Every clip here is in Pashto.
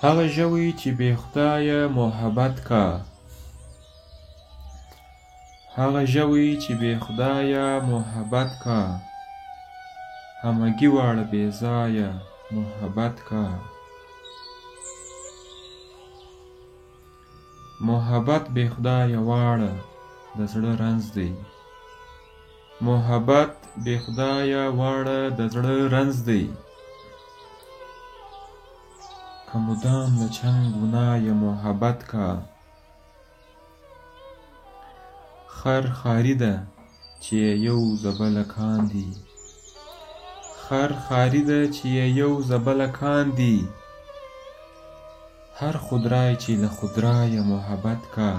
هغه ژوی چې بې خدایه محبت کا، هغه ژوی چې بې خدایه محبت کا، همگی واړه بې ځایه محبت کا. محبت بې خدایه واړه د زړه رنځ دی، محبت بې خدایه واړه د زړه رنځ دی. که مدام له چنګ ګناه محبت کا، خر خاری ده چې یو زبله کاندي، خر خاری ده چې یو زبله کاندي. هر خودرای چې له خودرای محبت کا.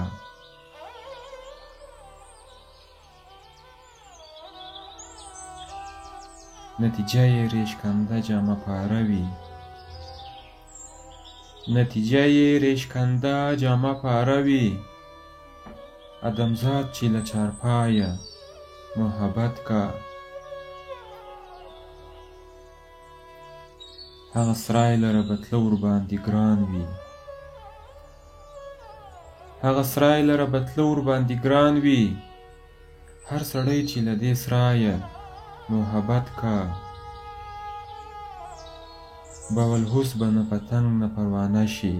نتیجه یې ریشکنده جامه پاره وي، نتیجه یې ریشکنده جامه پاره وي. ادمزاد چې له چارپایه محبت کا. هغه سرای لره به تله ورباندې ګران وي، هغه سرای لره به تله ورباندې ګران وي. هر سړی چې له دې سرایه محبت کا. بولهوس به نه پتنګ نه پروانه شي،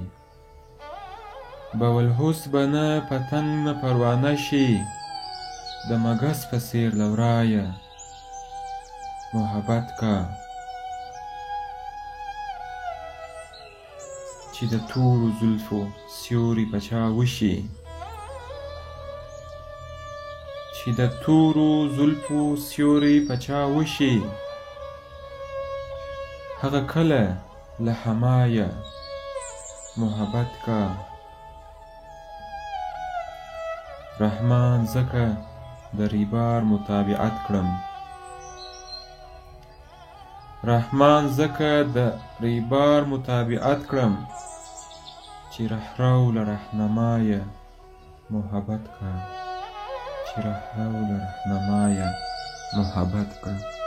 بولهوس به نه پتنګ نه پروانه شي. د مګس په څېر له ورایه محبت کا. چې د تورو زلفو سیوري په چا وشي، چې د تورو زلفو سیوري په چا وشي. هغه کله له حمایه محبت کا. رحمان ځکه د ریبار متابعت کړم، رحمان ځکه د ریبار متابعت کړم. چې رهرو له رهنمایه محبت کا، چې رهرو له رهنمایه محبت کا.